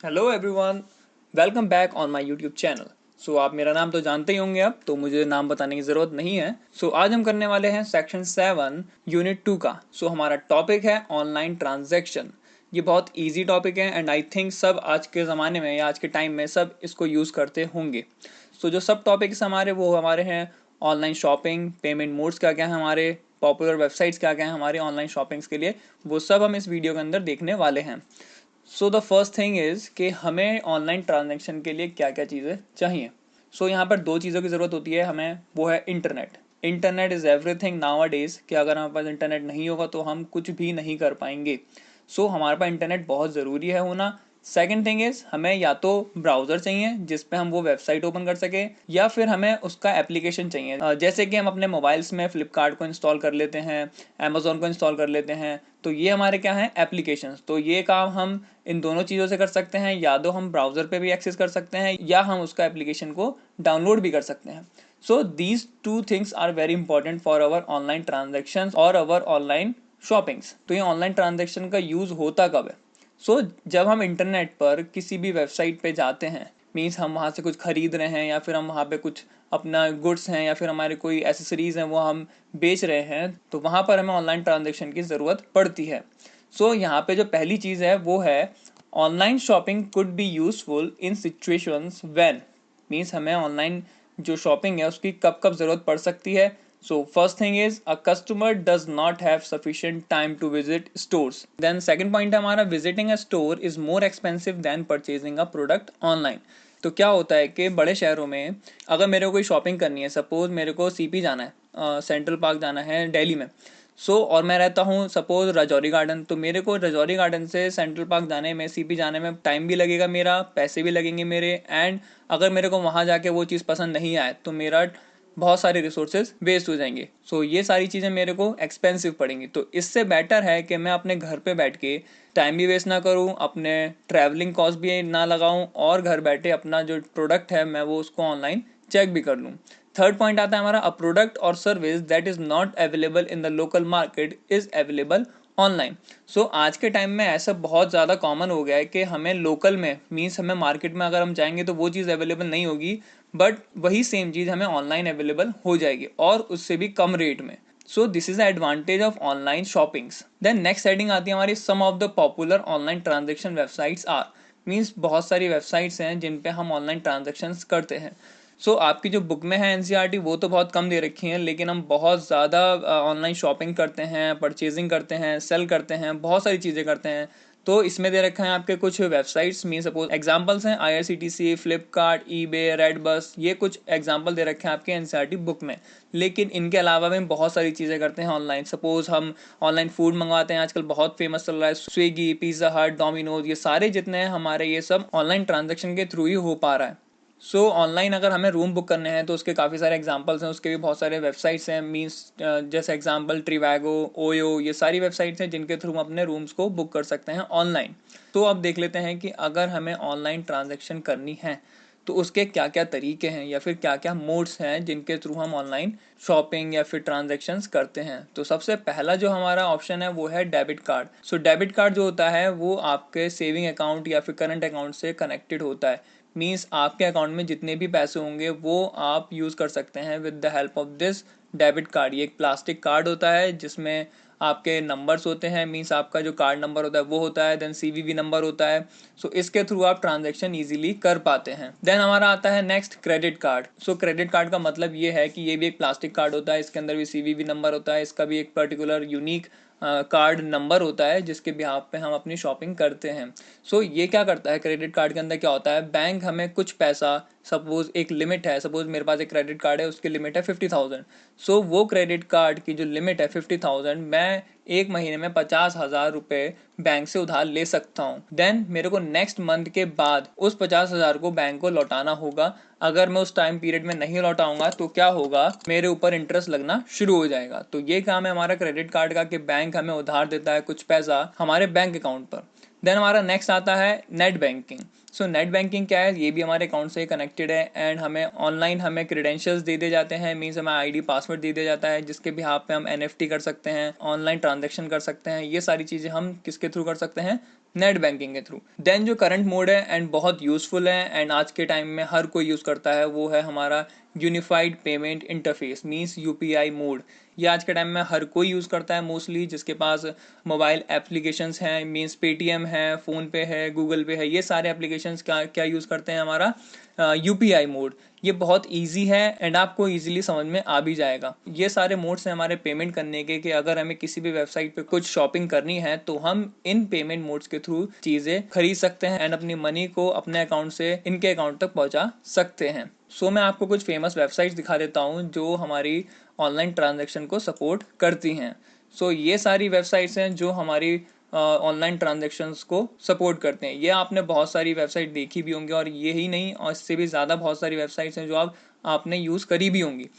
Hello everyone, welcome back on my YouTube channel. So आप मेरा नाम तो जानते ही होंगे, अब तो मुझे नाम बताने की ज़रूरत नहीं है। आज हम करने वाले हैं सेक्शन 7 यूनिट 2 का। हमारा टॉपिक है ऑनलाइन ट्रांजैक्शन। ये बहुत इजी टॉपिक है एंड आई थिंक सब आज के ज़माने में या आज के टाइम में सब इसको यूज़ करते होंगे। जो सब टॉपिक्स हमारे वो हमारे हैं ऑनलाइन शॉपिंग, पेमेंट मोड्स क्या क्या है, हमारे पॉपुलर वेबसाइट्स क्या क्या है हमारे ऑनलाइन शॉपिंग्स के लिए, वो सब हम इस वीडियो के अंदर देखने वाले हैं। द फर्स्ट थिंग इज़ कि हमें ऑनलाइन ट्रांजेक्शन के लिए क्या क्या चीज़ें चाहिए। यहाँ पर दो चीज़ों की ज़रूरत होती है हमें, वो है internet. Internet is everything now a days, कि अगर हमारे पास इंटरनेट नहीं होगा तो हम कुछ भी नहीं कर पाएंगे। हमारे पास इंटरनेट बहुत ज़रूरी है होना। सेकेंड थिंग इज़ हमें या तो ब्राउज़र चाहिए जिस पे हम वो वेबसाइट ओपन कर सके, या फिर हमें उसका एप्लीकेशन चाहिए। जैसे कि हम अपने मोबाइल्स में फ्लिपकार्ट को इंस्टॉल कर लेते हैं, अमेजोन को इंस्टॉल कर लेते हैं, तो ये हमारे क्या हैं, एप्लीकेशंस। तो ये काम हम इन दोनों चीज़ों से कर सकते हैं, या तो हम ब्राउज़र पे भी एक्सेस कर सकते हैं या हम उसका एप्लीकेशन को डाउनलोड भी कर सकते हैं। These two things are very important for our online transaction और अवर ऑनलाइन शॉपिंग्स। तो ये ऑनलाइन ट्रांजेक्शन का यूज़ होता कब है? जब हम इंटरनेट पर किसी भी वेबसाइट पे जाते हैं, मीन्स हम वहाँ से कुछ खरीद रहे हैं, या फिर हम वहाँ पे कुछ अपना गुड्स हैं, या फिर हमारे कोई एसेसरीज हैं वो हम बेच रहे हैं, तो वहाँ पर हमें ऑनलाइन ट्रांजेक्शन की ज़रूरत पड़ती है। यहाँ पे जो पहली चीज़ है वो है online shopping could be useful in situations when, means हमें ऑनलाइन जो शॉपिंग है उसकी कब कब ज़रूरत पड़ सकती है। First thing is a customer does not have sufficient time to visit stores. Then second point है हमारा, visiting a store is more expensive than purchasing a product online. तो क्या होता है कि बड़े शहरों में अगर मेरे को कोई शॉपिंग करनी है, सपोज मेरे को सीपी जाना है, सेंट्रल पार्क जाना है दिल्ली में, और मैं रहता हूँ सपोज राजौरी गार्डन, तो मेरे को राजौरी गार्डन से सेंट्रल पार्क जाने में, सीपी जाने में टाइम भी लगेगा मेरा, पैसे भी लगेंगे मेरे, एंड अगर मेरे को वहाँ जाके वो चीज़ पसंद नहीं आए तो मेरा बहुत सारे रिसोर्सेज वेस्ट हो जाएंगे। ये सारी चीज़ें मेरे को एक्सपेंसिव पड़ेंगी। तो इससे बेटर है कि मैं अपने घर पे बैठ के टाइम भी वेस्ट ना करूँ, अपने ट्रैवलिंग कॉस्ट भी ना लगाऊँ, और घर बैठे अपना जो प्रोडक्ट है मैं वो उसको ऑनलाइन चेक भी कर लूँ। थर्ड पॉइंट आता है हमारा, अ प्रोडक्ट और service that is not available in the local market is available online. आज के टाइम में ऐसा बहुत ज़्यादा कॉमन हो गया है कि हमें लोकल में, मीन्स हमें मार्केट में अगर हम जाएंगे तो वो चीज़ अवेलेबल नहीं होगी, बट वही सेम चीज़ हमें ऑनलाइन अवेलेबल हो जाएगी और उससे भी कम रेट में। This is the advantage of online shoppings. Then next heading आती है हमारी, some of the popular online transaction websites are, means बहुत सारी वेबसाइट्स हैं जिन पे हम ऑनलाइन ट्रांजेक्शन करते हैं। आपकी जो बुक में है एनसीईआरटी वो तो बहुत कम दे रखी है, लेकिन हम बहुत ज़्यादा ऑनलाइन शॉपिंग करते हैं, परचेजिंग करते हैं, सेल करते हैं, बहुत सारी चीज़ें करते हैं। तो इसमें दे रखा है आपके कुछ वेबसाइट्स, मीन सपोज एग्जांपल्स हैं आईआरसीटीसी, फ्लिपकार्ट, ईबे, रेडबस, ये कुछ एग्जांपल दे रखे हैं आपके एनसीईआरटी बुक में। लेकिन इनके अलावा भी हम बहुत सारी चीज़ें करते हैं ऑनलाइन। सपोज हम ऑनलाइन फूड मंगवाते हैं, आजकल बहुत फेमस चल रहा है स्विगी, पिज़्ज़ा हट, डोमिनोज, ये सारे जितने हैं हमारे, ये सब ऑनलाइन ट्रांजेक्शन के थ्रू ही हो पा रहा है। ऑनलाइन अगर हमें रूम बुक करने हैं तो उसके काफ़ी सारे एग्जांपल्स हैं, उसके भी बहुत सारे वेबसाइट्स हैं, मीन्स जैसे एग्जांपल ट्रिवैगो, ओयो, ये सारी वेबसाइट्स हैं जिनके थ्रू हम अपने रूम्स को बुक कर सकते हैं ऑनलाइन। अब देख लेते हैं कि अगर हमें ऑनलाइन ट्रांजेक्शन करनी है तो उसके क्या क्या तरीके हैं या फिर क्या क्या मोड्स हैं जिनके थ्रू हम ऑनलाइन शॉपिंग या फिर ट्रांजेक्शन्स करते हैं। सबसे पहला जो हमारा ऑप्शन है वो है डेबिट कार्ड। डेबिट कार्ड जो होता है वो आपके सेविंग अकाउंट या फिर करंट अकाउंट से कनेक्टेड होता है, मीन्स आपके अकाउंट में जितने भी पैसे होंगे वो आप यूज़ कर सकते हैं with the help of this debit card. ये एक प्लास्टिक कार्ड होता है जिसमें आपके नंबर्स होते हैं, मीन्स आपका जो कार्ड नंबर होता है वो होता है, देन सीवीवी नंबर होता है। इसके थ्रू आप ट्रांजेक्शन इजीली कर पाते हैं। देन हमारा आता है next credit card. Credit card का मतलब ये है कि ये भी एक प्लास्टिक कार्ड होता है, इसके अंदर भी सीवीवी नंबर होता है, इसका भी एक पर्टिकुलर यूनिक कार्ड नंबर होता है जिसके बिहाफ पे हम अपनी शॉपिंग करते हैं। ये क्या करता है, क्रेडिट कार्ड के अंदर क्या होता है, बैंक हमें कुछ पैसा, सपोज एक लिमिट है, सपोज मेरे पास एक क्रेडिट कार्ड है उसकी लिमिट है 50,000। वो क्रेडिट कार्ड की जो लिमिट है 50,000, मैं एक महीने में 50,000 रुपये बैंक से उधार ले सकता हूँ। देन मेरे को नेक्स्ट मंथ के बाद उस 50,000 को बैंक को लौटाना होगा। अगर मैं उस टाइम पीरियड में नहीं लौटाऊंगा तो क्या होगा, मेरे ऊपर इंटरेस्ट लगना शुरू हो जाएगा। ये काम है हमारा क्रेडिट कार्ड का कि बैंक हमें उधार देता है कुछ पैसा हमारे बैंक अकाउंट पर। देन हमारा नेक्स्ट आता है नेट बैंकिंग। नेट बैंकिंग क्या है, ये भी हमारे अकाउंट से कनेक्टेड है एंड हमें ऑनलाइन हमें क्रेडेंशियल्स दे दिए जाते हैं, मीन्स हमें आईडी पासवर्ड दे दिया जाता है जिसके बिहाफ पे हम एनएफटी कर सकते हैं, ऑनलाइन ट्रांजेक्शन कर सकते हैं। ये सारी चीज़ें हम किसके थ्रू कर सकते हैं, नेट बैंकिंग के थ्रू। देन जो करंट मोड है एंड बहुत यूजफुल है एंड आज के टाइम में हर कोई यूज करता है, वो है हमारा unified payment interface means UPI mode. ये आज के टाइम में हर कोई यूज करता है मोस्टली, जिसके पास मोबाइल एप्लीकेशंस हैं, मींस पेटीएम है, फोन पे है, गूगल पे है, ये सारे एप्लीकेशंस क्या क्या यूज करते हैं, हमारा यूपीआई मोड। ये बहुत इजी है एंड आपको इजीली समझ में आ भी जाएगा। ये सारे मोड्स हैं हमारे पेमेंट करने के, कि अगर हमें किसी भी वेबसाइट पे कुछ शॉपिंग करनी है तो हम इन पेमेंट मोड्स के थ्रू चीजें खरीद सकते हैं एंड अपनी मनी को अपने अकाउंट से इनके अकाउंट तक पहुंचा सकते हैं। सो मैं आपको कुछ फेमस वेबसाइट्स दिखा देता हूँ जो हमारी ऑनलाइन ट्रांजेक्शन को सपोर्ट करती हैं। सो ये सारी वेबसाइट्स हैं जो हमारी ऑनलाइन ट्रांजेक्शन्स को सपोर्ट करते हैं। ये आपने बहुत सारी वेबसाइट देखी भी होंगी, और ये ही नहीं, और इससे भी ज़्यादा बहुत सारी वेबसाइट्स हैं जो आपने यूज़ करी भी होंगी।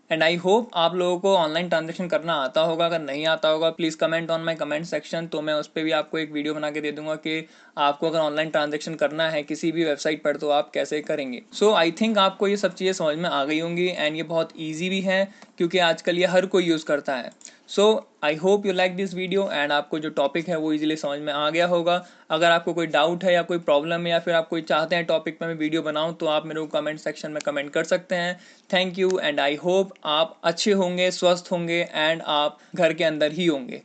एंड आई होप आप लोगों को ऑनलाइन ट्रांजेक्शन करना आता होगा। अगर नहीं आता होगा please comment on my comment section, तो मैं उस पर भी आपको एक वीडियो बना के दे दूंगा कि आपको अगर ऑनलाइन ट्रांजेक्शन करना है किसी भी वेबसाइट पर तो आप कैसे करेंगे। सो आई थिंक आपको ये सब चीज़ें समझ में आ गई होंगी एंड ये बहुत ईजी भी है क्योंकि आजकल ये हर कोई यूज़ करता है। So I hope you like this video and आपको जो टॉपिक है वो इजीली समझ में आ गया होगा। अगर आपको कोई डाउट है या कोई प्रॉब्लम है या फिर आप कोई चाहते हैं टॉपिक पे मैं वीडियो बनाऊं तो आप मेरे को कमेंट सेक्शन में कमेंट कर सकते हैं। Thank you and I hope आप अच्छे होंगे, स्वस्थ होंगे एंड आप घर के अंदर ही होंगे।